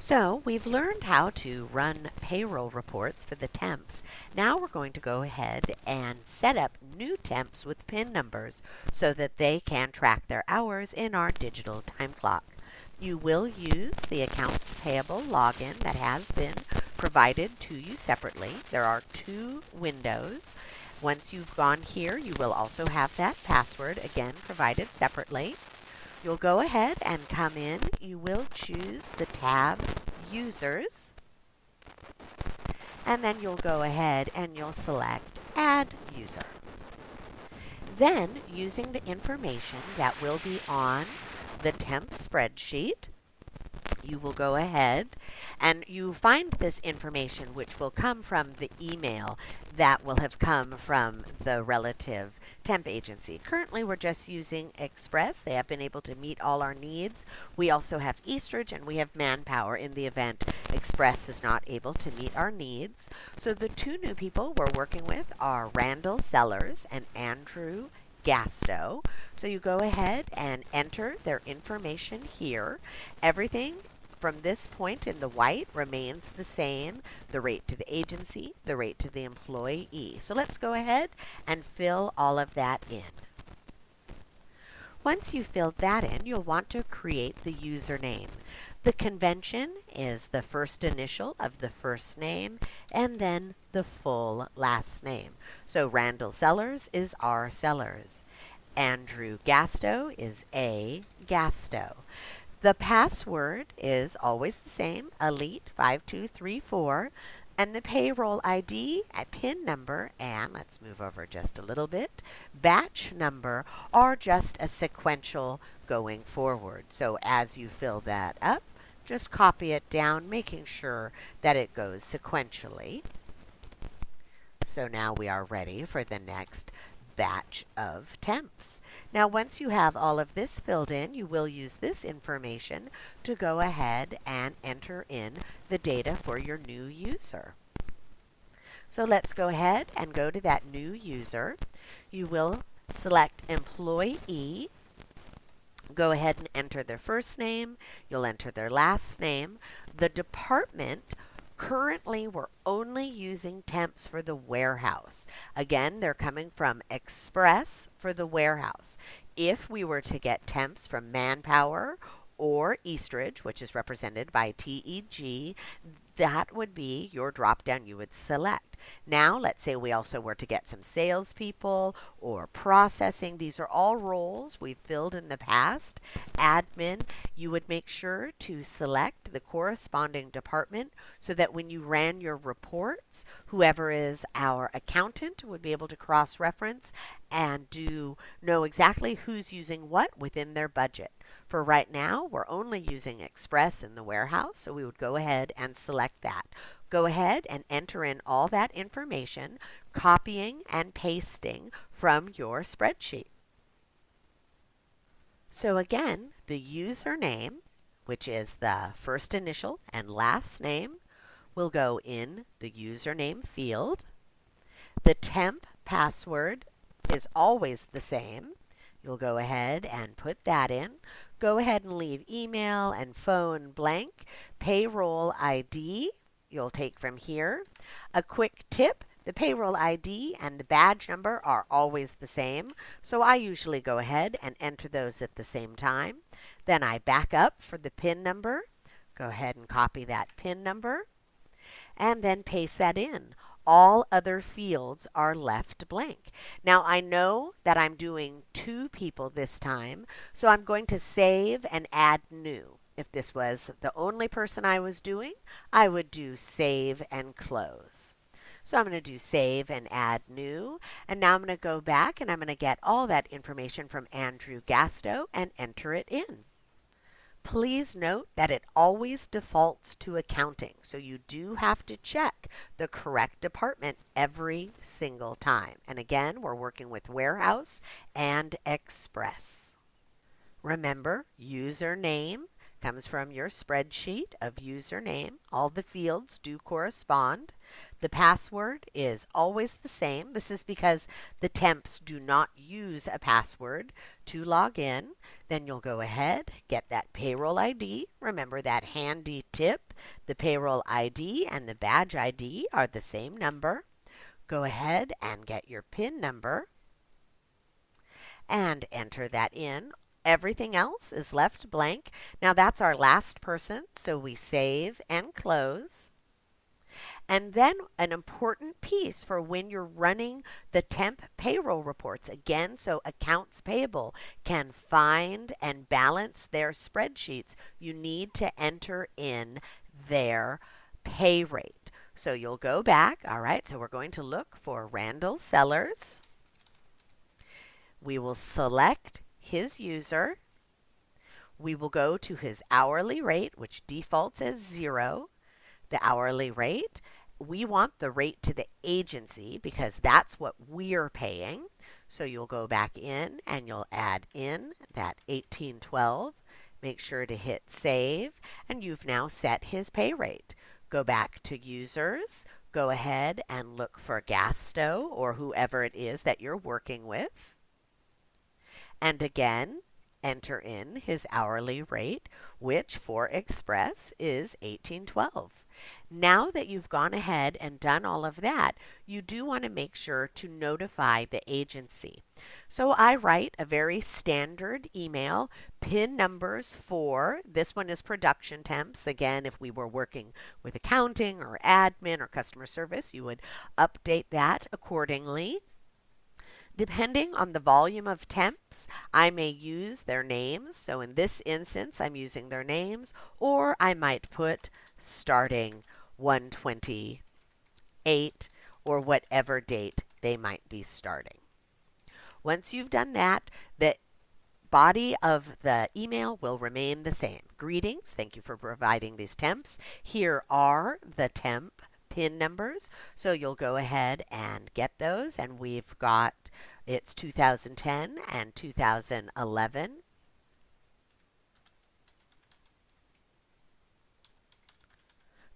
So we've learned how to run payroll reports for the temps. Now we're going to go ahead and set up new temps with PIN numbers so that they can track their hours in our digital time clock. You will use the accounts payable login that has been provided to you separately. There are two windows. Once you've gone here, you will also have that password again provided separately. You'll go ahead and come in. You will choose the tab Users, and then you'll go ahead and you'll select Add User. Then, using the information that will be on the temp spreadsheet, you will go ahead and you find this information which will come from the email that will have come from the relative temp agency. Currently we're just using Express. They have been able to meet all our needs. We also have Eastridge and we have Manpower in the event Express is not able to meet our needs. So the two new people we're working with are Randall Sellers and Andrew Gasto. So you go ahead and enter their information here. Everything from this point in the white remains the same. The rate to the agency, the rate to the employee. So let's go ahead and fill all of that in. Once you've filled that in, you'll want to create the username. The convention is the first initial of the first name and then the full last name. So Randall Sellers is R. Sellers. Andrew Gasto is A. Gasto. The password is always the same, Elite5234, and the payroll ID, PIN number, and let's move over just a little bit, batch number are just a sequential going forward. So as you fill that up, just copy it down, making sure that it goes sequentially. So now we are ready for the next batch of temps. Now once you have all of this filled in, you will use this information to go ahead and enter in the data for your new user. So let's go ahead and go to that new user. You will select employee. Go ahead and enter their first name. You'll enter their last name. The department, currently, we're only using temps for the warehouse. Again, they're coming from Express for the warehouse. If we were to get temps from Manpower or Eastridge, which is represented by TEG, that would be your drop-down you would select. Now, let's say we also were to get some salespeople or processing. These are all roles we've filled in the past. Admin, you would make sure to select the corresponding department so that when you ran your reports, whoever is our accountant would be able to cross-reference and know exactly who's using what within their budget. For right now, we're only using Express in the warehouse, so we would go ahead and select that. Go ahead and enter in all that information, copying and pasting from your spreadsheet. So again, the username, which is the first initial and last name, will go in the username field. The temp password is always the same. You'll go ahead and put that in. Go ahead and leave email and phone blank. Payroll ID, you'll take from here. A quick tip, the payroll ID and the badge number are always the same, so I usually go ahead and enter those at the same time. Then I back up for the PIN number. Go ahead and copy that PIN number, and then paste that in. All other fields are left blank. Now I know that I'm doing two people this time, so I'm going to save and add new. If this was the only person I was doing, I would do save and close. So I'm going to do save and add new, and now I'm going to go back and I'm going to get all that information from Andrew Gasto and enter it in. Please note that it always defaults to accounting, so you do have to check the correct department every single time. And again, we're working with warehouse and Express. Remember, username, comes from your spreadsheet of username. All the fields do correspond. The password is always the same. This is because the temps do not use a password to log in. Then you'll go ahead, get that payroll ID. Remember that handy tip. The payroll ID and the badge ID are the same number. Go ahead and get your PIN number and enter that in. Everything else is left blank. Now that's our last person, so we save and close. And then an important piece for when you're running the temp payroll reports, again, so accounts payable can find and balance their spreadsheets, you need to enter in their pay rate. So you'll go back. All right, so we're going to look for Randall Sellers. We will select his user. We will go to his hourly rate, which defaults as 0, the hourly rate. We want the rate to the agency because that's what we're paying. So you'll go back in and you'll add in that $18.12. Make sure to hit save, and you've now set his pay rate. Go back to users. Go ahead and look for Gasto or whoever it is that you're working with. And again, enter in his hourly rate, which for Express is $18.12. Now that you've gone ahead and done all of that, you do want to make sure to notify the agency. So I write a very standard email, PIN numbers for, this one is production temps. Again, if we were working with accounting or admin or customer service, you would update that accordingly. Depending on the volume of temps, I may use their names. So in this instance, I'm using their names, or I might put starting 1/28 or whatever date they might be starting. Once you've done that, the body of the email will remain the same. Greetings, thank you for providing these temps. Here are the temp PIN numbers. So you'll go ahead and get those, and we've got, it's 2010 and 2011.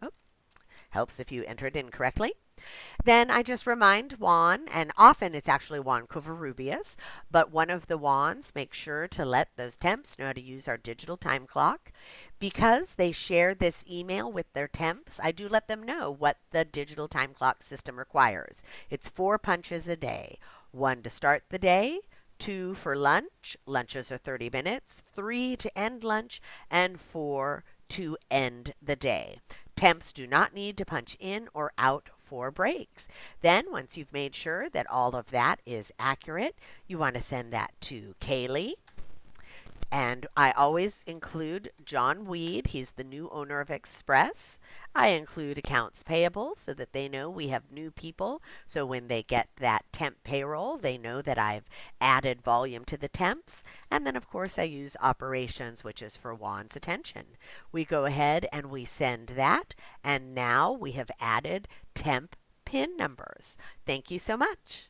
Oh, helps if you enter it incorrectly. Then I just remind Juan, and often it's actually Juan Covarrubias, but one of the Juans, make sure to let those temps know how to use our digital time clock. Because they share this email with their temps, I do let them know what the digital time clock system requires. It's 4 punches a day. 1 to start the day, 2 for lunch. Lunches are 30 minutes. 3 to end lunch, and 4 to end the day. Temps do not need to punch in or out for breaks. Then, once you've made sure that all of that is accurate, you want to send that to Kaylee. And I always include John Weed. He's the new owner of Express. I include accounts payable so that they know we have new people. So when they get that temp payroll, they know that I've added volume to the temps. And then, of course, I use operations, which is for Juan's attention. We go ahead and we send that. And now we have added temp PIN numbers. Thank you so much.